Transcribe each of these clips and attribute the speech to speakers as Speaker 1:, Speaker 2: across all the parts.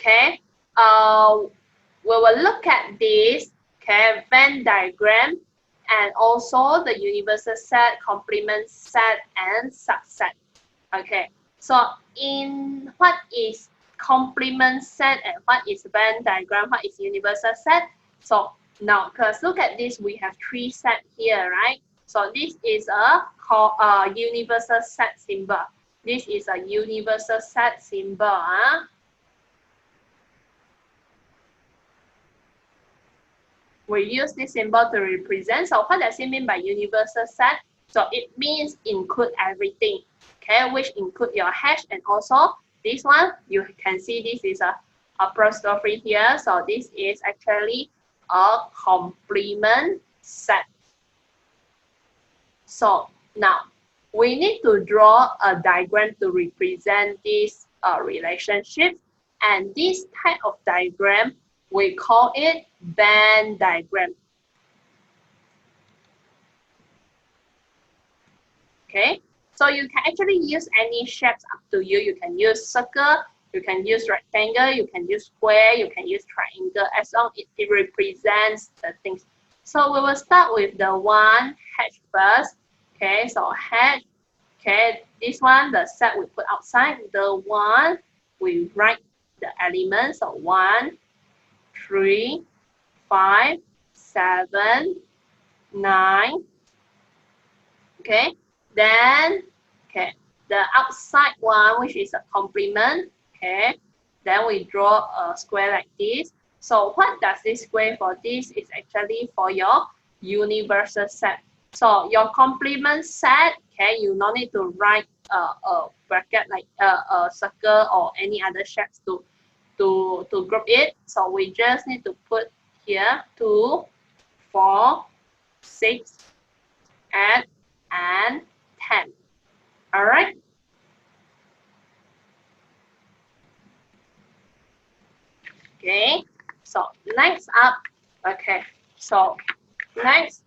Speaker 1: Okay, we will look at this, okay, Venn diagram, and also the universal set, complement set, and subset. Okay, so in what is complement set and what is Venn diagram, what is universal set? So now, because look at this, we have three sets here, right? So this is a universal set symbol. This is a universal set symbol. We use this symbol to represent. So what does it mean by universal set? So it means include everything, okay, which include your hash, and also this one, you can see this is a apostrophe here. So this is actually a complement set. So now we need to draw a diagram to represent this relationship, and this type of diagram we call it Venn diagram. Okay, so you can actually use any shapes up to you. You can use circle, you can use rectangle, you can use square, you can use triangle, as long as it represents the things. So we will start with the one hash first. Okay, so hash. Okay, this one, the set we put outside. The one we write the elements. So 1, 3, 5, 7, 9. Okay, then okay, the outside one, which is a complement. Okay, then we draw a square like this. So what does this square for? This is actually for your universal set. So your complement set, okay, you no need to write a bracket like a circle or any other shapes to group it. So we just need to put here 2, 4, 6, 8, and 10. All right. Okay. So next up, okay. So next,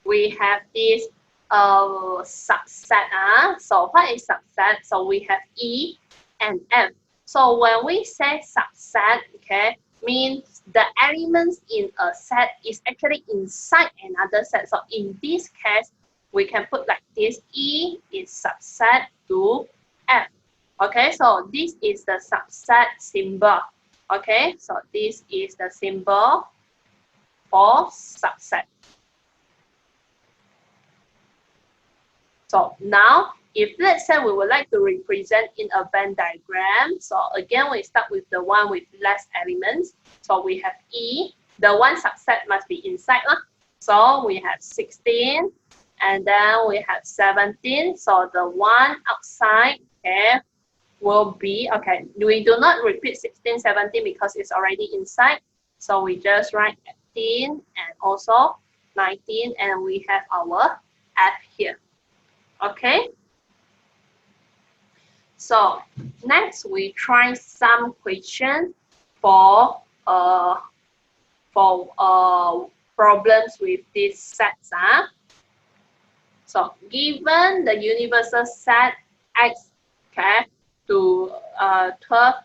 Speaker 1: we have this subset. So what is subset? So we have E and M. So when we say subset, okay, means the elements in a set is actually inside another set. So in this case, we can put like this: E is subset to F. Okay, so this is the subset symbol. Okay, so this is the symbol for subset. So now, if let's say we would like to represent in a Venn diagram, so again, we start with the one with less elements. So we have E, the one subset must be inside. So we have 16, and then we have 17. So the one outside, okay, will be, okay, we do not repeat 16, 17 because it's already inside. So we just write 18 and also 19, and we have our F here. Okay. So next we try some questions for problems with these sets. So given the universal set x, okay, to 12,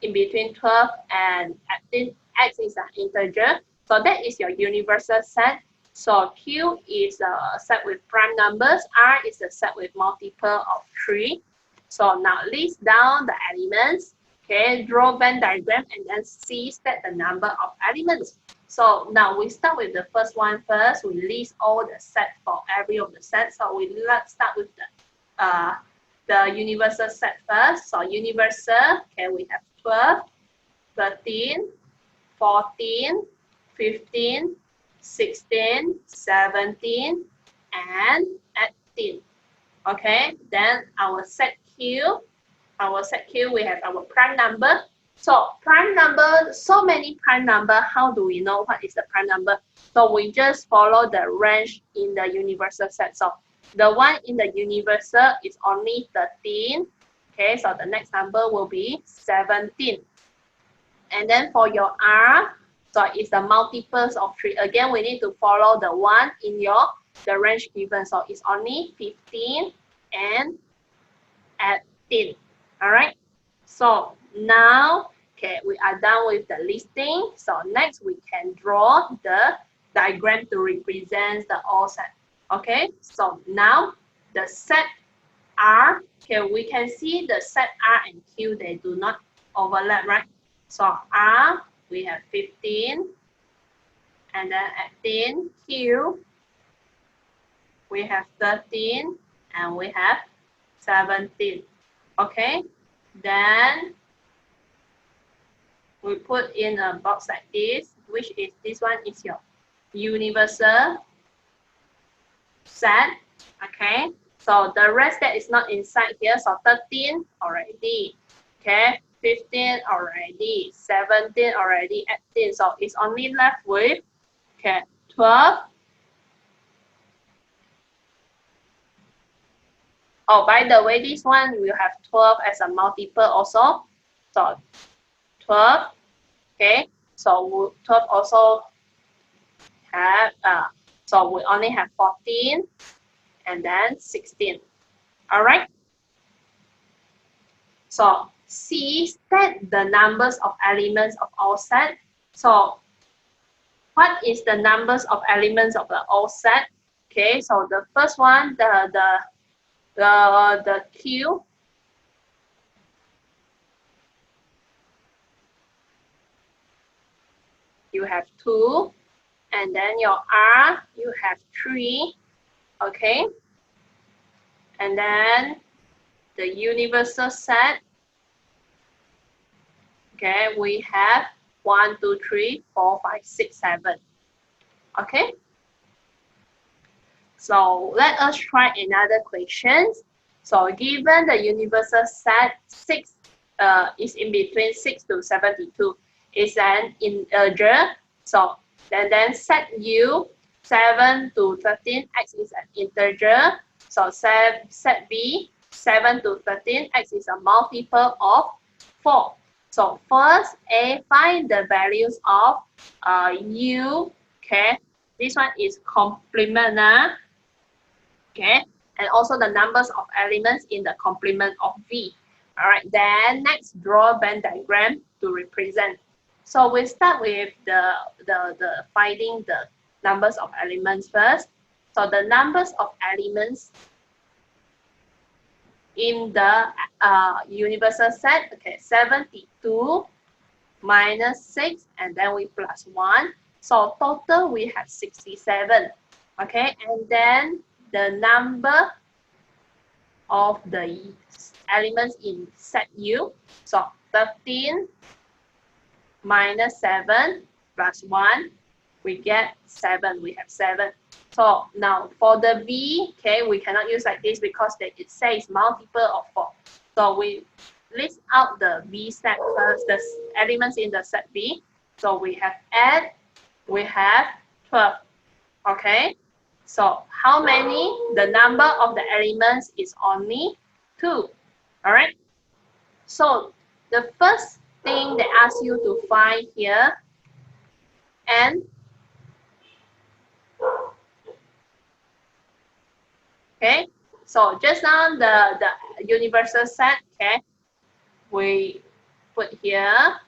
Speaker 1: in between 12 and 18, x is an integer. So that is your universal set. So Q is a set with prime numbers, R is a set with multiple of 3. So now list down the elements, okay, draw Venn diagram, and then see state the number of elements. So now we start with the first one first. We list all the sets for every of the sets. So let's start with the universal set first. So universal, okay, we have 12, 13, 14, 15, 16, 17, and 18. Okay, then our set Q, we have our prime number. So prime number, so many prime number, how do we know what is the prime number? So we just follow the range in the universal set. So the one in the universal is only 13. Okay, so the next number will be 17. And then for your R, so it's the multiples of 3. Again, we need to follow the one in the range given. So it's only 15, and 18. All right. So now, okay, we are done with the listing. So next we can draw the diagram to represent the all set. Okay. So now the set R, okay, we can see the set R and Q, they do not overlap, right? So R, we have 15, and then 18, Q, we have 13, and we have 17. Okay, then we put in a box like this, which is this one is your universal set. Okay, so the rest that is not inside here, so 13 already, okay, 15 already, 17 already, 18, so it's only left with, okay, 12. Oh, by the way, this one will have 12 as a multiple also, so 12, okay, so 12 also have, so we only have 14, and then 16. All right. So C set the numbers of elements of all set. So what is the numbers of elements of the all set? Okay, so the first one, the Q, you have 2, and then your R, you have 3. Okay, and then the universal set, okay, we have 1, 2, 3, 4, 5, 6, 7. Okay, so let us try another question. So given the universal set 6 is in between 6 to 72 is an integer. So then set U 7 to 13 x is an integer. So set B 7 to 13 x is a multiple of 4. So first A, find the values of U. Okay, this one is complement. Okay, and also the numbers of elements in the complement of V. All right, then next draw Venn diagram to represent. So we start with the finding the numbers of elements first. So the numbers of elements in the universal set, okay, 72 minus 6, and then we plus 1. So total we have 67. Okay, and then the number of the elements in set U. So 13 minus 7 plus 1, we get 7. We have 7. So now for the V, okay, we cannot use like this because it says multiple of 4. So we list out the V set first, the elements in the set V. So we have 8, we have 12. Okay. So how many? The number of the elements is only 2. All right. So the first thing they ask you to find here, and okay. So just now the universal set, okay, we put here,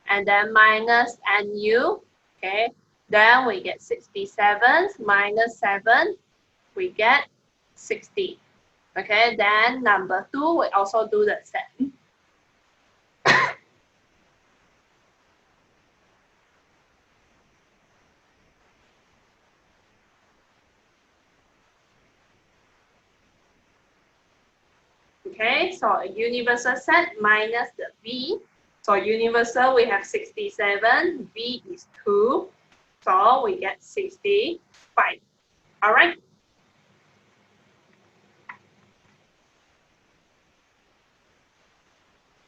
Speaker 1: and then minus NU, okay. Then we get 67 minus 7, we get 60. Okay, then number 2, we also do the same. Okay, so a universal set minus the V. So universal, we have 67, V is 2, so we get 65. All right.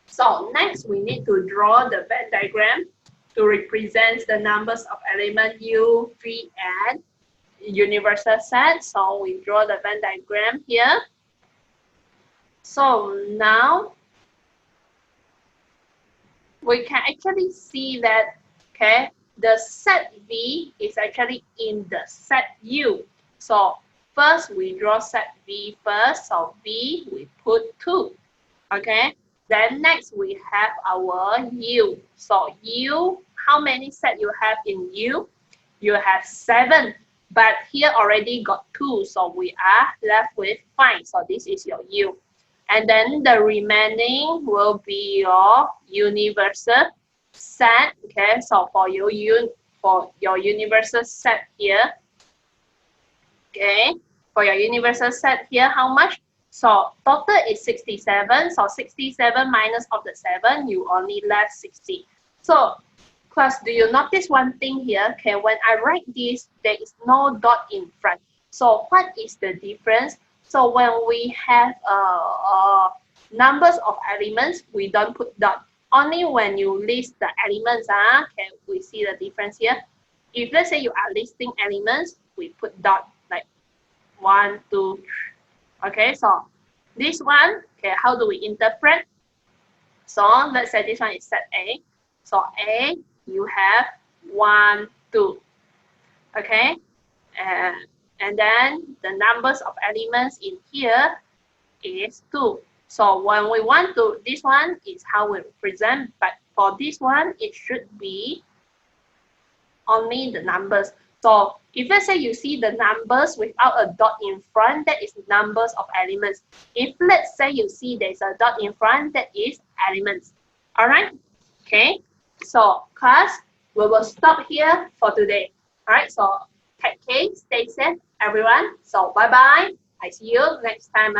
Speaker 1: So next, we need to draw the Venn diagram to represent the numbers of element U, V, and universal set. So we draw the Venn diagram here. So now we can actually see that, okay, the set V is actually in the set U. So first we draw set V first. So V we put 2. Okay. Then next we have our U. So U, how many set you have in U? You have 7. But here already got 2. So we are left with 5. So this is your U. And then the remaining will be your universal set. Okay. So for your universal set here. Okay. For your universal set here, how much? So total is 67. So 67 minus of the 7, you only left 60. So class, do you notice one thing here? Okay, when I write this, there is no dot in front. So what is the difference? So when we have numbers of elements, we don't put dot. Only when you list the elements, okay, we see the difference here. If let's say you are listing elements, we put dot like 1, 2, 3. Okay, so this one, okay, how do we interpret? So let's say this one is set A. So A, you have 1, 2. Okay, and then the numbers of elements in here is 2. So when we want to, this one is how we represent, but for this one, it should be only the numbers. So if let's say you see the numbers without a dot in front, that is numbers of elements. If let's say you see there's a dot in front, that is elements. All right? Okay. So class, we will stop here for today. All right. So take care, stay safe, everyone. So bye bye. I see you next time.